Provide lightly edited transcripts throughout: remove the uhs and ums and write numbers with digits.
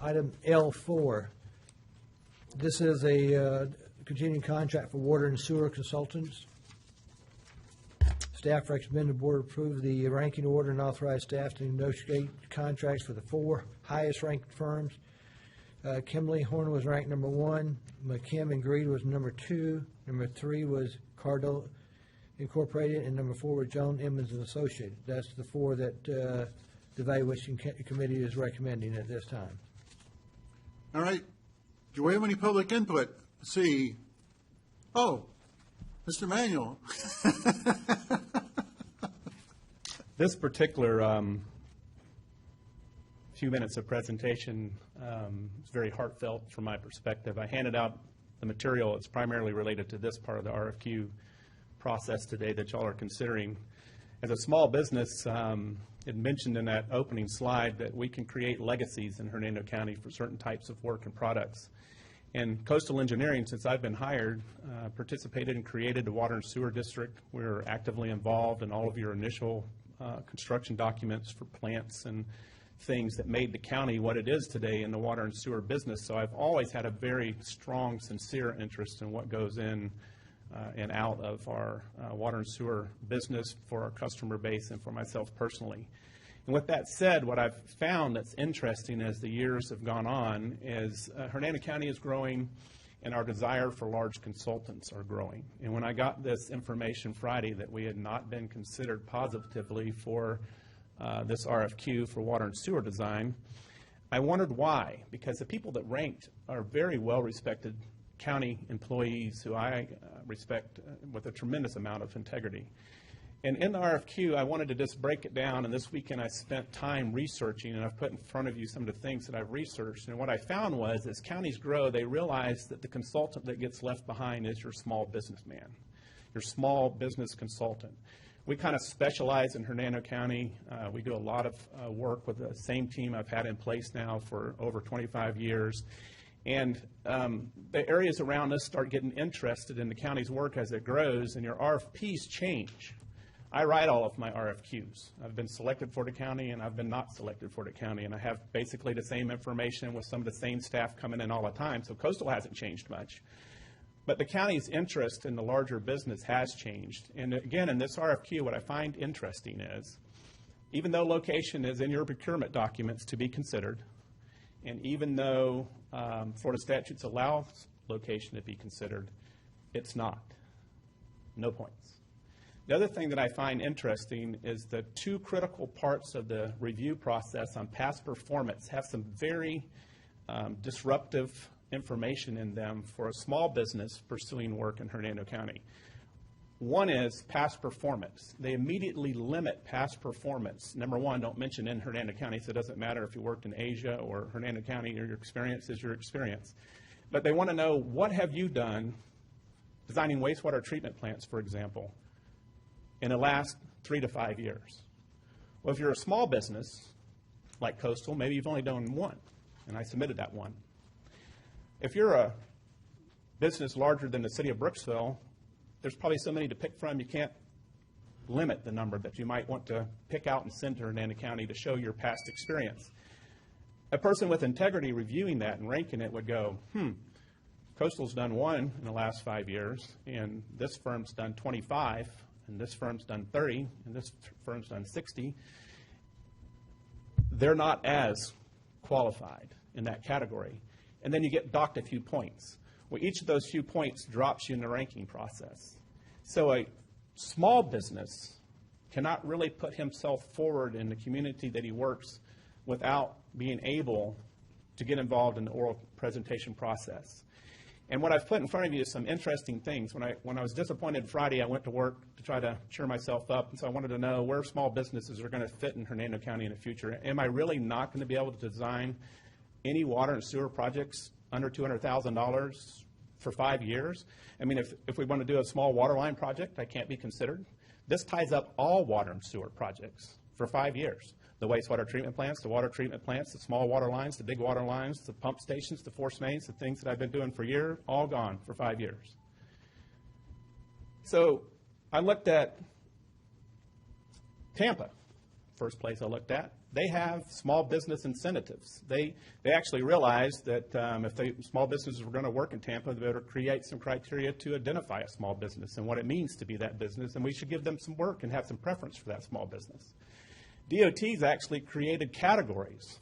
Item L4. This is a continuing contract for water and sewer consultants. Staff recommend the board approve the ranking order and authorize staff to negotiate contracts for the 4 highest ranked firms. Kimley Horn was ranked number 1. McKim and Greed was number 2. Number 3 was Cardell Incorporated, and number 4 was Jones, Emmons and Associated. That's the 4 that the evaluation committee is recommending at this time. All right. Do we have any public input? Let's see. Oh, Mr. Manuel. This particular few minutes of presentation is very heartfelt from my perspective. I handed out the material. It's primarily related to this part of the RFQ process today that y'all are considering. As a small business, it mentioned in that opening slide that we can create legacies in Hernando County for certain types of work and products. And Coastal Engineering, since I've been hired, participated and created the Water and Sewer District. We're actively involved in all of your initial construction documents for plants and things that made the county what it is today in the water and sewer business. So I've always had a very strong, sincere interest in what goes in and out of our water and sewer business for our customer base and for myself personally. And with that said, what I've found that's interesting as the years have gone on is Hernando County is growing and our desire for large consultants are growing. And when I got this information Friday that we had not been considered positively for this RFQ for water and sewer design, I wondered why, because the people that ranked are very well-respected county employees who I respect with a tremendous amount of integrity. And in the RFQ, I wanted to just break it down, and this weekend I spent time researching, and I've put in front of you some of the things that I've researched. And what I found was, as counties grow, they realize that the consultant that gets left behind is your small businessman, your small business consultant. We kind of specialize in Hernando County. We do a lot of work with the same team I've had in place now for over 25 years. And the areas around us start getting interested in the county's work as it grows, and your RFPs change. I write all of my RFQs. I've been selected for the county, and I've been not selected for the county, and I have basically the same information with some of the same staff coming in all the time, so Coastal hasn't changed much. But the county's interest in the larger business has changed. And again, in this RFQ, what I find interesting is, even though location is in your procurement documents to be considered, and even though Florida statutes allow location to be considered, it's not. No points. The other thing that I find interesting is the 2 critical parts of the review process on past performance have some very disruptive information in them for a small business pursuing work in Hernando County. One is past performance. They immediately limit past performance. Number 1, don't mention in Hernando County, so it doesn't matter if you worked in Asia or Hernando County, or your experience is your experience. But they want to know, what have you done designing wastewater treatment plants, for example, in the last 3 to 5 years? Well, if you're a small business like Coastal, maybe you've only done 1, and I submitted that 1. If you're a business larger than the city of Brooksville, there's probably so many to pick from, you can't limit the number that you might want to pick out and send to Hernando County to show your past experience. A person with integrity reviewing that and ranking it would go, Coastal's done 1 in the last 5 years, and this firm's done 25, and this firm's done 30, and this firm's done 60. They're not as qualified in that category. And then you get docked a few points. Well, each of those few points drops you in the ranking process. So a small business cannot really put himself forward in the community that he works without being able to get involved in the oral presentation process. And what I've put in front of you is some interesting things. When I was disappointed Friday, I went to work to try to cheer myself up, and so I wanted to know where small businesses are going to fit in Hernando County in the future. Am I really not going to be able to design any water and sewer projects under $200,000 for 5 years? I mean, if we want to do a small water line project, I can't be considered. This ties up all water and sewer projects for 5 years. The wastewater treatment plants, the water treatment plants, the small water lines, the big water lines, the pump stations, the force mains, the things that I've been doing for years, all gone for 5 years. So I looked at Tampa, first place I looked at. they have small business incentives. They actually realized that if small businesses were going to work in Tampa, they better create some criteria to identify a small business and what it means to be that business, and we should give them some work and have some preference for that small business. DOT's actually created categories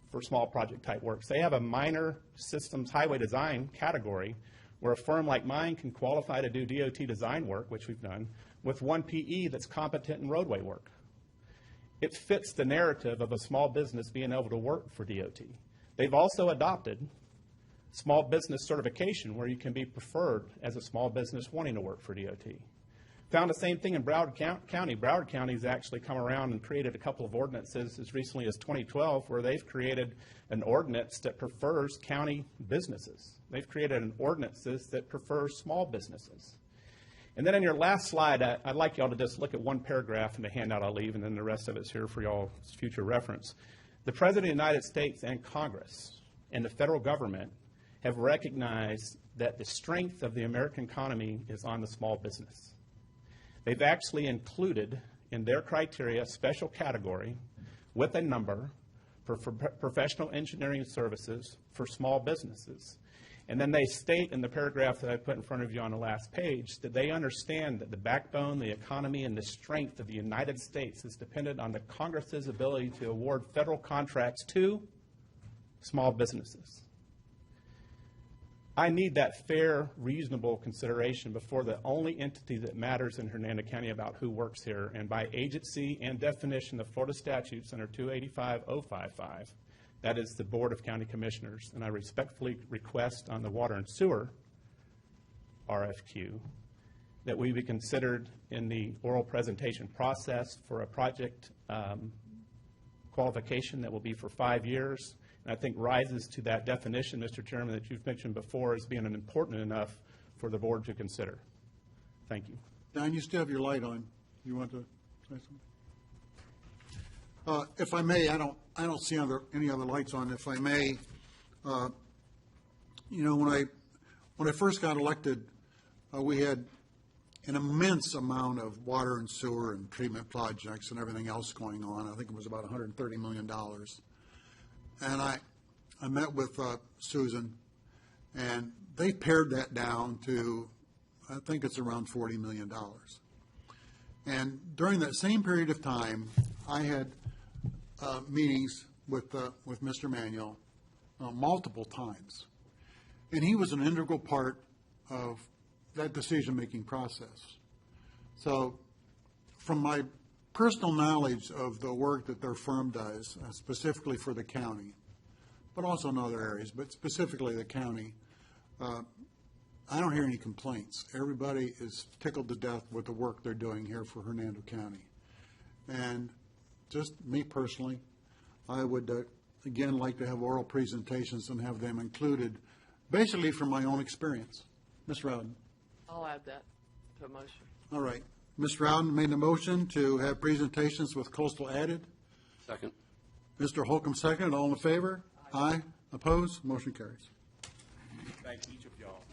for small project type works. They have a minor systems highway design category where a firm like mine can qualify to do DOT design work, which we've done, with one PE that's competent in roadway work. It fits the narrative of a small business being able to work for DOT. They've also adopted small business certification where you can be preferred as a small business wanting to work for DOT. Found the same thing in Broward County. Broward County has actually come around and created a couple of ordinances as recently as 2012 where they've created an ordinance that prefers county businesses. They've created an ordinances that prefers small businesses. And then in your last slide, I'd like y'all to just look at one paragraph in the handout I'll leave, and then the rest of it's here for y'all's future reference. The President of the United States and Congress and the federal government have recognized that the strength of the American economy is on the small business. They've actually included in their criteria a special category with a number for professional engineering services for small businesses. And then they state in the paragraph that I put in front of you on the last page that they understand that the backbone, the economy, and the strength of the United States is dependent on the Congress's ability to award federal contracts to small businesses. I need that fair, reasonable consideration before the only entity that matters in Hernando County about who works here, and by agency and definition of Florida statutes under 285.055, that is the Board of County Commissioners. And I respectfully request on the water and sewer RFQ that we be considered in the oral presentation process for a project qualification that will be for 5 years. And I think rises to that definition, Mr. Chairman, that you've mentioned before as being important enough for the board to consider. Thank you. Don, you still have your light on. You want to say something? If I may, I don't see any other lights on. If I may, when I first got elected, we had an immense amount of water and sewer and treatment projects and everything else going on. I think it was about $130 million. And I met with Susan, and they pared that down to, I think it's around $40 million. And during that same period of time, I had meetings with Mr. Manuel multiple times. And he was an integral part of that decision-making process. So from my personal knowledge of the work that their firm does, specifically for the county, but also in other areas, but specifically the county, I don't hear any complaints. Everybody is tickled to death with the work they're doing here for Hernando County. And just me personally, I would, again, like to have oral presentations and have them included, basically from my own experience. Ms. Rowden. I'll add that to a motion. All right. Ms. Rowden made the motion to have presentations with coastal added. Second. Mr. Holcomb seconded. All in favor? Aye. Opposed? Motion carries. Thank each of y'all.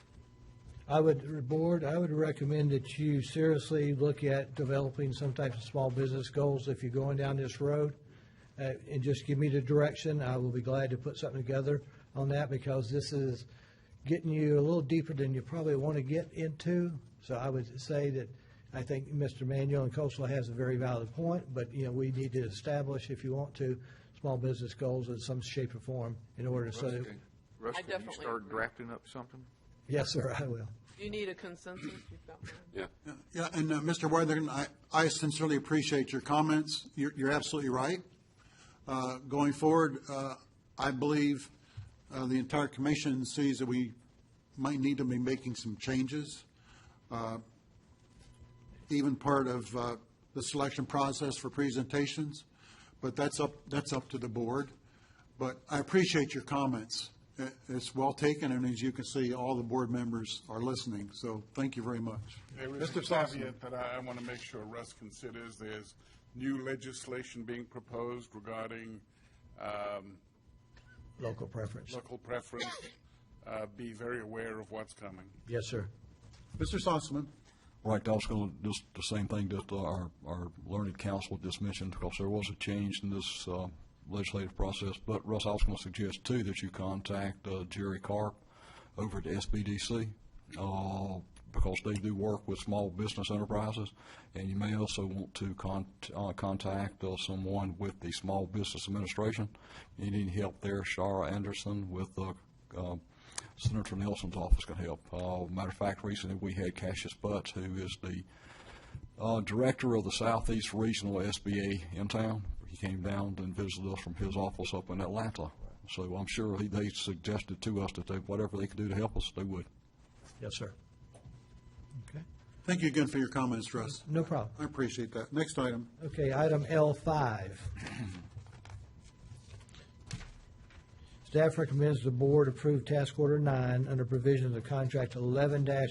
I would recommend that you seriously look at developing some type of small business goals if you're going down this road. And just give me the direction. I will be glad to put something together on that, because this is getting you a little deeper than you probably want to get into. So I would say that I think Mr. Manuel and Coastal has a very valid point, but, we need to establish, if you want to, small business goals in some shape or form in order to. Russ, I can you definitely start agree. drafting up something? Yes, sir, I will. Do you need a consensus? You've got one. Yeah. Yeah, and Mr. Worthington, I sincerely appreciate your comments. You're absolutely right. Going forward, I believe the entire commission sees that we might need to be making some changes, even part of the selection process for presentations, but that's up to the board. But I appreciate your comments. It's well taken, and as you can see, all the board members are listening, so thank you very much. There is a caveat that I want to make sure Russ considers. There's new legislation being proposed regarding Local preference. local preference. Be very aware of what's coming. Yes, sir. Mr. Sossaman. Right, I was going to, just the same thing that our learned counsel just mentioned, because there was a change in this legislative process. But Russ, I was going to suggest too that you contact Jerry Karp over at SBDC, because they do work with small business enterprises, and you may also want to contact someone with the Small Business Administration. You need help there, Shara Anderson with Senator Nelson's office can help. Matter of fact, recently we had Cassius Butts, who is the director of the Southeast Regional SBA in town. He came down and visited us from his office up in Atlanta. So I'm sure they suggested to us that whatever they could do to help us, they would. Yes, sir. Okay, Thank you again for your comments, Russ. no problem. I appreciate that. Next item. Okay, item L5. Staff recommends the board approve task order 9 under provisions of contract 11-R